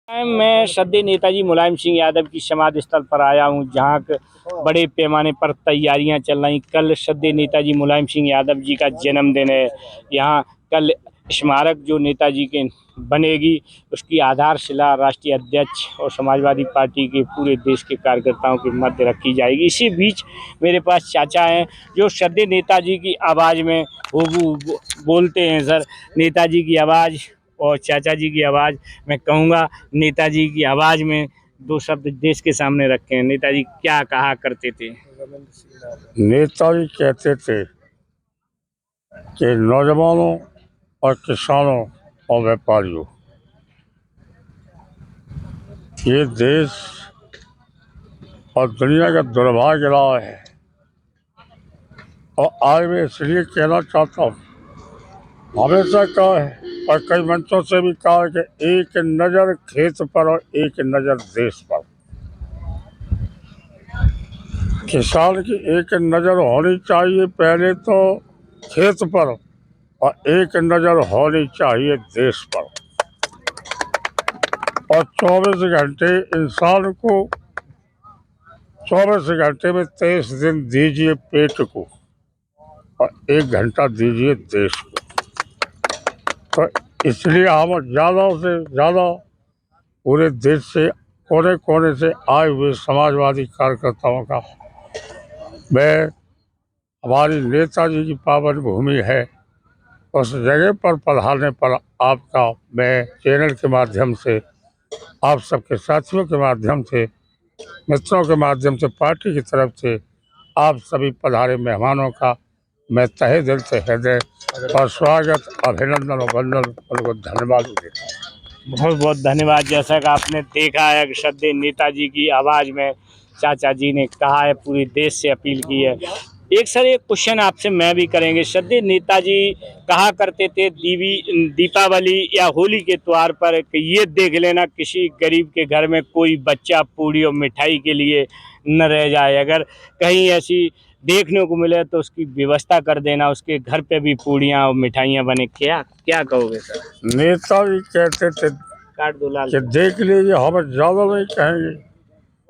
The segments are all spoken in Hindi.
मैं श्रद्धेय नेताजी मुलायम सिंह यादव की समाधि स्थल पर आया हूं, जहां बड़े पैमाने पर तैयारियां चल रही। कल श्रद्धेय नेताजी मुलायम सिंह यादव जी का जन्मदिन है। यहां कल स्मारक जो नेताजी के बनेगी, उसकी आधारशिला राष्ट्रीय अध्यक्ष और समाजवादी पार्टी के पूरे देश के कार्यकर्ताओं के मध्य रखी जाएगी। इसी बीच मेरे पास चाचा हैं जो श्रद्धेय नेताजी की आवाज़ में बोलते हैं। सर, नेताजी की आवाज़ और चाचा जी की आवाज़ मैं कहूँगा, नेताजी की आवाज़ में दो शब्द देश के सामने रखे हैं। नेताजी क्या कहा करते थे? नेताजी कहते थे कि नौजवानों और किसानों और व्यापारियों, ये देश और दुनिया का दुर्भाग्य रहा है। और आज मैं इसलिए कहना चाहता हूँ, हमेशा कहा है और कई मंचों से भी कहा है कि एक नज़र खेत पर और एक नज़र देश पर। किसान की एक नज़र होनी चाहिए पहले तो खेत पर, और एक नज़र होनी चाहिए देश पर। और 24 घंटे इंसान को, 24 घंटे में 23 दिन दीजिए पेट को और 1 घंटा दीजिए देश को। तो इसलिए हम ज़्यादा से ज़्यादा पूरे देश से, कोने कोने से आए हुए समाजवादी कार्यकर्ताओं का, मैं हमारी नेताजी की पावन भूमि है, उस जगह पर पधारने पर आपका मैं चैनल के माध्यम से, आप सबके साथियों के माध्यम से, मित्रों के माध्यम से, पार्टी की तरफ से आप सभी पधारे मेहमानों का मैं तहे दिल से हृदय और स्वागत, अभिनंदन और वंदन, उनको धन्यवाद देता हूँ। बहुत बहुत धन्यवाद। जैसा कि आपने देखा है कि श्रद्धेय नेताजी की आवाज़ में चाचा जी ने कहा है, पूरे देश से अपील की है। एक क्वेश्चन आपसे मैं भी करेंगे। श्रद्धेय नेताजी कहा करते थे दीपावली या होली के त्योहार पर कि ये देख लेना किसी गरीब के घर में कोई बच्चा पूड़ी और मिठाई के लिए न रह जाए। अगर कहीं ऐसी देखने को मिले तो उसकी व्यवस्था कर देना, उसके घर पे भी पूड़ियाँ और मिठाइयाँ बने। क्या क्या कहोगे सर? नेताजी कहते थे काट दो लाल कि देख लीजिए, हम ज़्यादा नहीं कहेंगे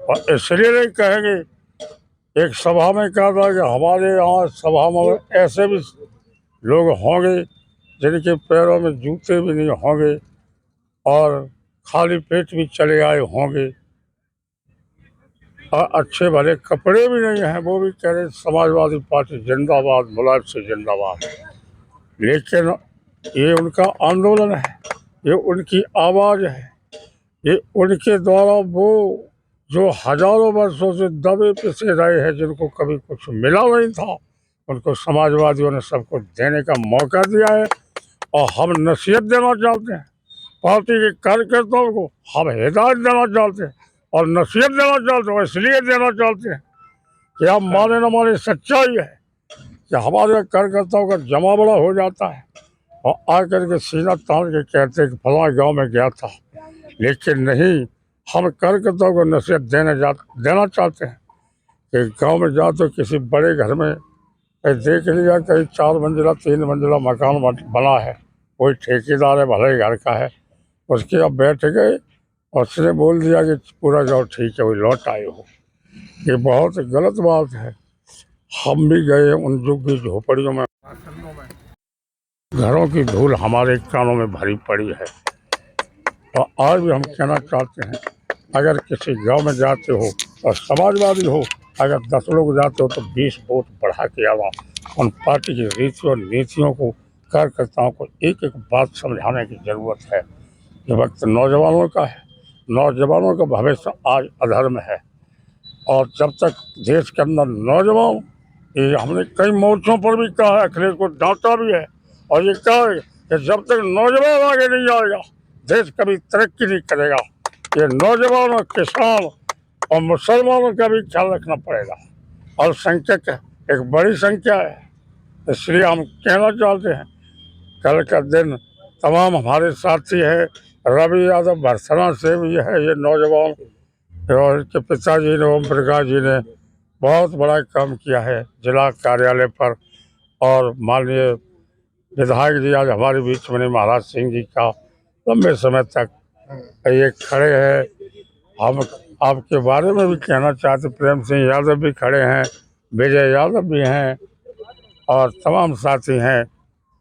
और इसलिए नहीं कहेंगे। एक सभा में कहा था कि हमारे यहाँ सभा में ऐसे भी लोग होंगे जिनके पैरों में जूते भी नहीं होंगे और खाली पेट भी चले आए होंगे और अच्छे भले कपड़े भी नहीं हैं, वो भी कह रहे समाजवादी पार्टी जिंदाबाद, मुलायम सिंह जिंदाबाद। लेकिन ये उनका आंदोलन है, ये उनकी आवाज़ है, ये उनके द्वारा वो जो हजारों वर्षों से दबे पिसे रहे हैं, जिनको कभी कुछ मिला नहीं था, उनको समाजवादियों ने सब कुछ देने का मौका दिया है। और हम नसीहत देना चाहते हैं पार्टी के कार्यकर्ताओं को, हम हिदायत देना चाहते हैं और नसीहत देना चाहते हैं। इसलिए देना चाहते हैं कि आप माने न माने, सच्चाई है कि हमारे कार्यकर्ताओं का जमा बड़ा हो जाता है और आकर के सीना तान के कहते हैं कि फलां गांव में गया था। लेकिन नहीं, हम कार्यकर्ताओं को नसीहत देना चाहते हैं कि गांव में जाओ तो किसी बड़े घर में देख लिया, कहीं 4 मंजिला 3 मंजिला मकान बना है, कोई ठेकेदार है, भले घर का है, उसके अब बैठ गए और उसने बोल दिया कि पूरा गाँव ठीक है, वही लौट आए हो। ये बहुत गलत बात है। हम भी गए उन झुग्गी झोपड़ियों में, घरों की धूल हमारे कानों में भरी पड़ी है। और आज भी हम कहना चाहते हैं, अगर किसी गांव में जाते हो और समाजवादी हो, अगर 10 लोग जाते हो तो 20 वोट बढ़ा के आवा। उन पार्टी की रीतियों और नीतियों को, कार्यकर्ताओं को एक एक बात समझाने की ज़रूरत है। ये वक्त नौजवानों का है, नौजवानों का भविष्य आज अधर में है। और जब तक देश के अंदर नौजवान, ये हमने कई मोर्चों पर भी कहा है, अखिलेश को डांटा भी है और ये कहा है कि जब तक नौजवान आगे नहीं आएगा देश कभी तरक्की नहीं करेगा। ये नौजवान और किसान और मुसलमानों का भी ख्याल रखना पड़ेगा। अल्पसंख्यक एक बड़ी संख्या है, इसलिए हम कहना चाहते हैं, कल का दिन तमाम हमारे साथी हैं, रवि यादव भरसना से भी है, ये नौजवान, और इनके पिताजी ने, ओम प्रकाश जी ने बहुत बड़ा काम किया है जिला कार्यालय पर। और माननीय विधायक जी आज हमारे बीच में, महाराज सिंह जी का लंबे समय तक ये खड़े हैं। हम आपके बारे में भी कहना चाहते, प्रेम सिंह यादव भी खड़े हैं, विजय यादव भी हैं और तमाम साथी हैं।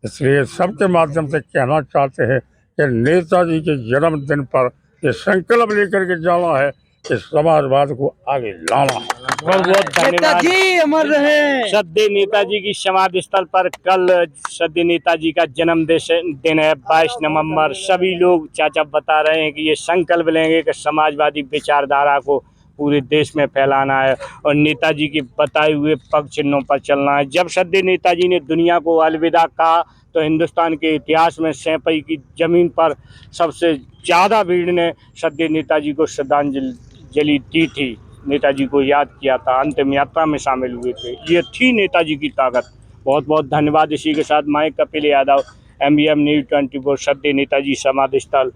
इसलिए सबके माध्यम से कहना चाहते हैं कि नेताजी के जन्मदिन पर ये संकल्प लेकर के जाना है कि समाजवाद को आगे लाना है। बहुत बहुत धन्यवाद। नेताजी अमर रहे। श्रद्धेय नेताजी की समाधि स्थल पर कल श्रद्धेय नेताजी का जन्म दिन है 22 नवंबर। सभी लोग चाचा बता रहे हैं कि ये संकल्प लेंगे कि समाजवादी विचारधारा को पूरे देश में फैलाना है और नेताजी के बताए हुए पग चिन्हों पर चलना है। जब श्रद्धेय नेताजी ने दुनिया को अलविदा कहा तो हिंदुस्तान के इतिहास में सैंपई की जमीन पर सबसे ज़्यादा भीड़ ने श्रद्धेय नेताजी को श्रद्धांजलि दी थी, नेताजी को याद किया था, अंतिम यात्रा में शामिल हुए थे। ये थी नेताजी की ताकत। बहुत बहुत धन्यवाद। इसी के साथ मैं कपिल यादव, MBM न्यूज़ 24, श्रद्धेय नेताजी समाधि स्थल,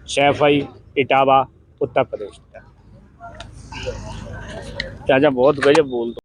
सैंपई, इटावा, उत्तर प्रदेश। चाचा बहुत गजब बोल दो।